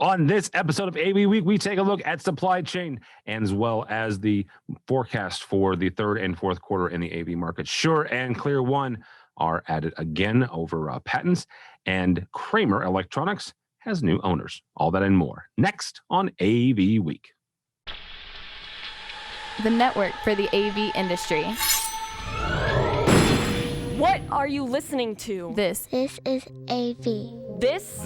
On this episode of AV Week, we take a look at supply chain and as well as the forecast for the third and fourth quarter in the AV market. Shure and ClearOne are at it again over patents, and Kramer Electronics has new owners. All that and more next on AV Week. The network for the AV industry. What are you listening to? This is AV. This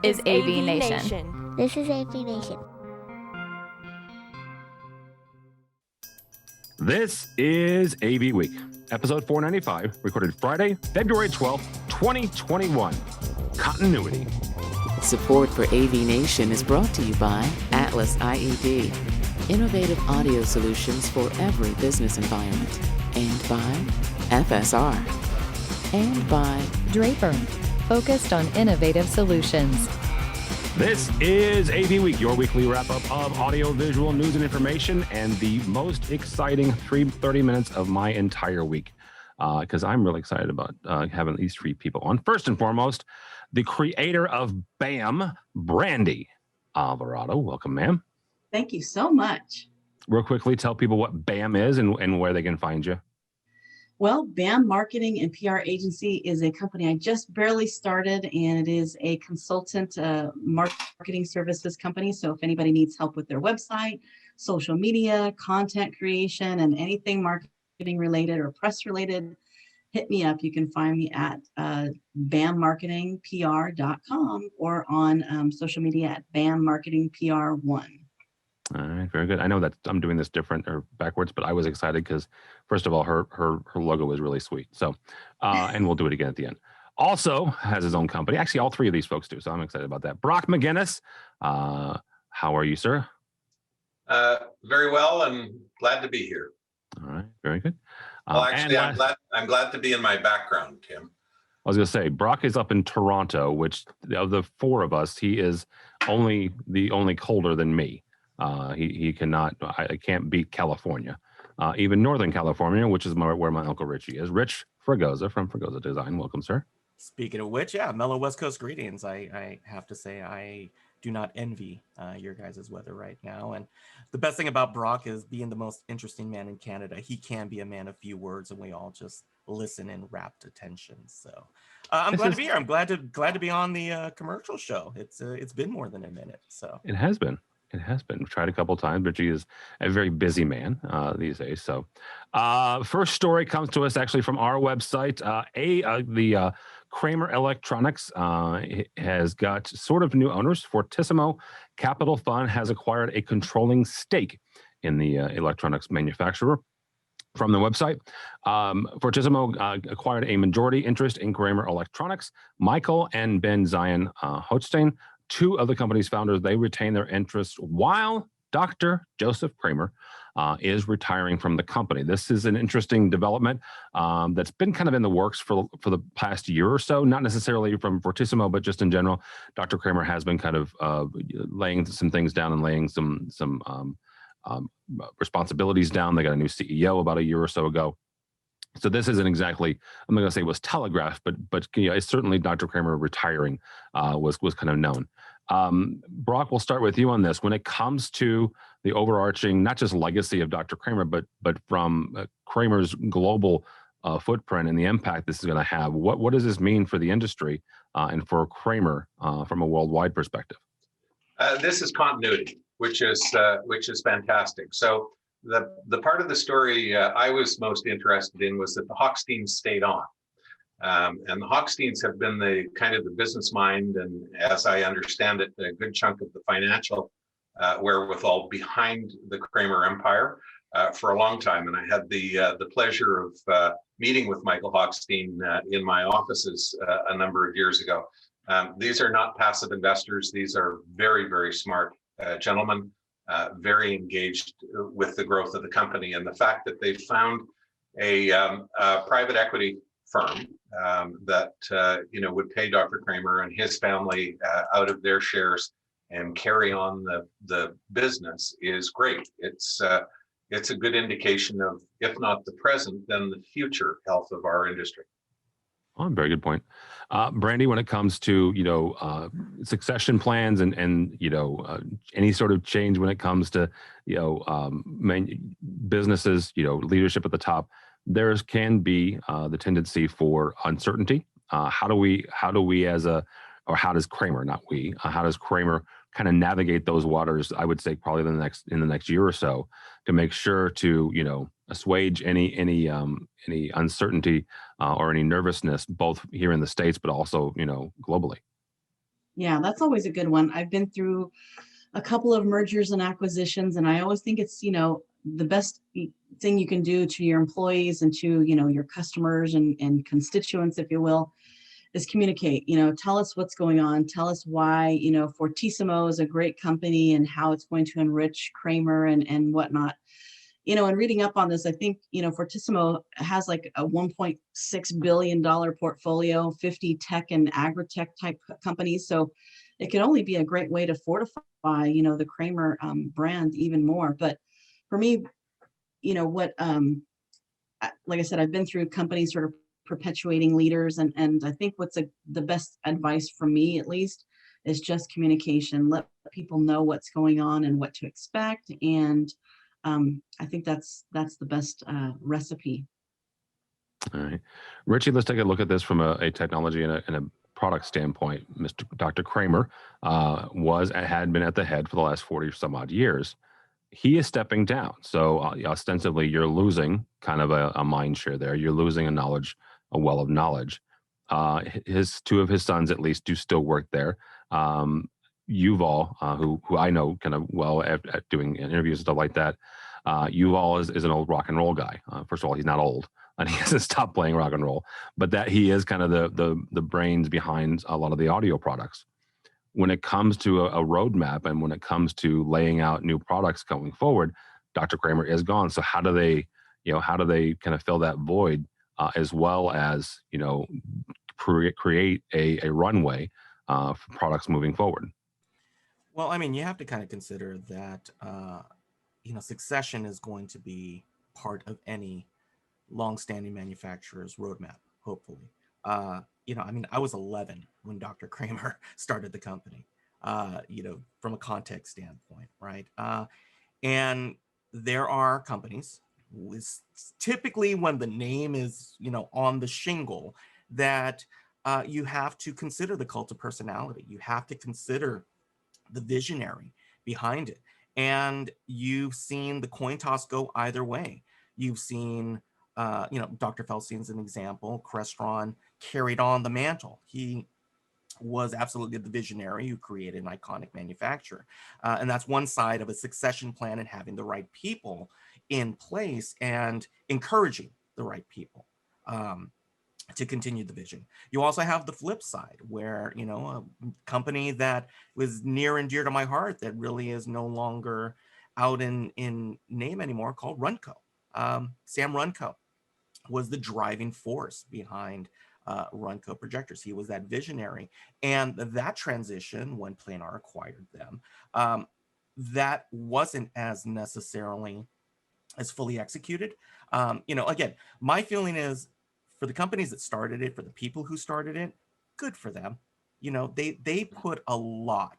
is AVNation. This is AVNation. This is AV Week, episode 495, recorded Friday, February 12th, 2021. Continuity. Support for AVNation is brought to you by Atlas IED, innovative audio solutions for every business environment, and by FSR, and by Draper, focused on innovative solutions. This is AV Week, your weekly wrap-up of audio-visual news and information, and the most exciting 30 minutes of my entire week, because I'm really excited about having these three people on. First and foremost, the creator of BAM, Brandy Alvarado. Welcome, ma'am. Thank you so much. Real quickly, tell people what BAM is and where they can find you. Well, BAM Marketing and PR Agency is a company I just barely started, and it is a consultant marketing services company. So if anybody needs help with their website, social media, content creation, and anything marketing related or press related, hit me up. You can find me at bammarketingpr.com or on social media at bammarketingpr1. All right, very good. I know that I'm doing this different or backwards, but I was excited because, first of all, her logo is really sweet. So, and we'll do it again at the end. Also has his own company. Actually, all three of these folks do. So I'm excited about that. Brock McGinnis, how are you, sir? Very well, and glad to be here. All right, very good. Well, actually, I'm glad to be in my background, Tim. I was going to say, Brock is up in Toronto, which of the four of us, he is only colder than me. He cannot. I can't beat California, even Northern California, which is where my Uncle Richie is. Rich Fragoza from Fragoza Design. Welcome, sir. Speaking of which, yeah, mellow West Coast greetings. I have to say I do not envy your guys' weather right now. And the best thing about Brock is being the most interesting man in Canada. He can be a man of few words, and we all just listen in rapt attention. So I'm glad to be here. I'm glad to be on the commercial show. It's been more than a minute. So it has been. It has been. We've tried a couple times, but he is a very busy man these days. So first story comes to us actually from our website. The Kramer Electronics has got sort of new owners. Fortissimo Capital Fund has acquired a controlling stake in the electronics manufacturer. From the website, Fortissimo acquired a majority interest in Kramer Electronics. Michael and Ben Zion Hochstein, two of the company's founders, they retain their interests while Dr. Joseph Kramer is retiring from the company. This is an interesting development that's been kind of in the works for the past year or so, not necessarily from Fortissimo, but just in general. Dr. Kramer has been kind of laying some things down and laying some responsibilities down. They got a new CEO about a year or so ago. So this isn't exactly, I'm not going to say it was telegraphed, but you know, it's certainly Dr. Kramer retiring was kind of known. Brock, we'll start with you on this. When it comes to the overarching, not just legacy of Dr. Kramer, but from Kramer's global footprint and the impact this is going to have, what does this mean for the industry and for Kramer from a worldwide perspective? This is continuity, which is fantastic. So the part of the story I was most interested in was that the Hochsteins stayed on. And the Hochsteins have been the kind of the business mind, and as I understand it, a good chunk of the financial wherewithal behind the Kramer empire for a long time. And I had the pleasure of meeting with Michael Hochstein in my offices a number of years ago. These are not passive investors. These are very, very smart gentlemen, very engaged with the growth of the company. And the fact that they found a private equity firm that would pay Dr. Kramer and his family out of their shares and carry on the business is great. It's a good indication of, if not the present, then the future health of our industry. Oh, very good point. Brandy, when it comes to, succession plans and any sort of change when it comes to, businesses, leadership at the top, there can be the tendency for uncertainty. How do we how does Kramer, not we, how does Kramer kind of navigate those waters? I would say probably in the next year or so, to make sure to, assuage any uncertainty or any nervousness, both here in the States, but also, globally. Yeah, that's always a good one. I've been through a couple of mergers and acquisitions, and I always think it's, the best thing you can do to your employees and to, your customers and constituents, if you will, is communicate. Tell us what's going on. Tell us why, Fortissimo is a great company and how it's going to enrich Kramer and whatnot. And reading up on this, I think, Fortissimo has like a $1.6 billion portfolio, 50 tech and agri-tech type companies. So it can only be a great way to fortify, the Kramer brand even more. But for me, like I said, I've been through companies sort of perpetuating leaders. And I think the best advice for me, at least, is just communication. Let people know what's going on and what to expect. And I think that's the best recipe. All right, Richie, let's take a look at this from a technology and a product standpoint. Dr. Kramer had been at the head for the last 40 some odd years. He is stepping down. So ostensibly, you're losing kind of a mind share there. You're losing a well of knowledge. Two of his sons, at least, do still work there. Yuval, who I know kind of well at doing interviews and stuff like that. Yuval is an old rock and roll guy. First of all, he's not old, and he hasn't stopped playing rock and roll, but that he is kind of the brains behind a lot of the audio products. When it comes to a roadmap and when it comes to laying out new products going forward, Dr. Kramer is gone. So how do they kind of fill that void, as well as create a runway for products moving forward? Well, I mean, you have to kind of consider that, succession is going to be part of any long-standing manufacturer's roadmap, hopefully. I mean, I was 11 when Dr. Kramer started the company, from a context standpoint, right? And there are companies, typically when the name is, on the shingle, that you have to consider the cult of personality. You have to consider the visionary behind it. And you've seen the coin toss go either way. You've seen, Dr. Felstein's an example. Crestron carried on the mantle. He was absolutely the visionary who created an iconic manufacturer. And that's one side of a succession plan, and having the right people in place and encouraging the right people to continue the vision. You also have the flip side where, a company that was near and dear to my heart that really is no longer out in name anymore, called Runco. Sam Runco was the driving force behind Runco projectors. He was that visionary. And that transition, when Planar acquired them, that wasn't as necessarily as fully executed. Again, my feeling is, for the companies that started it, for the people who started it, good for them. They put a lot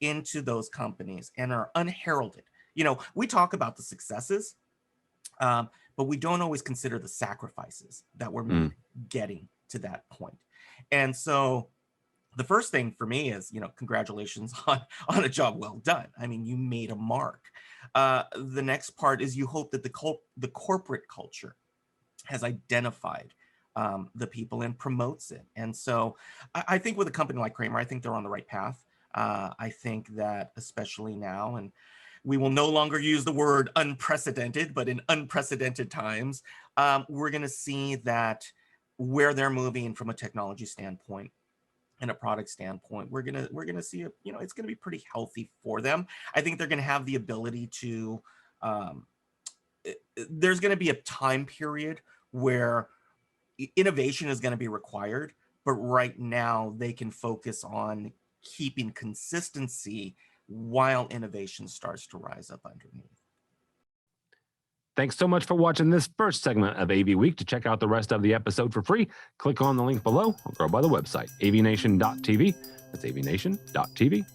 into those companies and are unheralded. We talk about the successes, but we don't always consider the sacrifices that were made getting to that point. And so the first thing for me is, congratulations on a job well done. I mean, you made a mark. The next part is you hope that the corporate culture has identified the people and promotes it. And so I think with a company like Kramer, I think they're on the right path. I think that especially now, and we will no longer use the word unprecedented, but in unprecedented times, we're going to see that where they're moving from a technology standpoint and a product standpoint, we're gonna see it's gonna be pretty healthy for them. I think they're gonna have the ability to. There's gonna be a time period where innovation is going to be required, but right now they can focus on keeping consistency while innovation starts to rise up underneath. Thanks so much for watching this first segment of AV Week. To check out the rest of the episode for free, click on the link below or go by the website, avnation.tv. That's avnation.tv.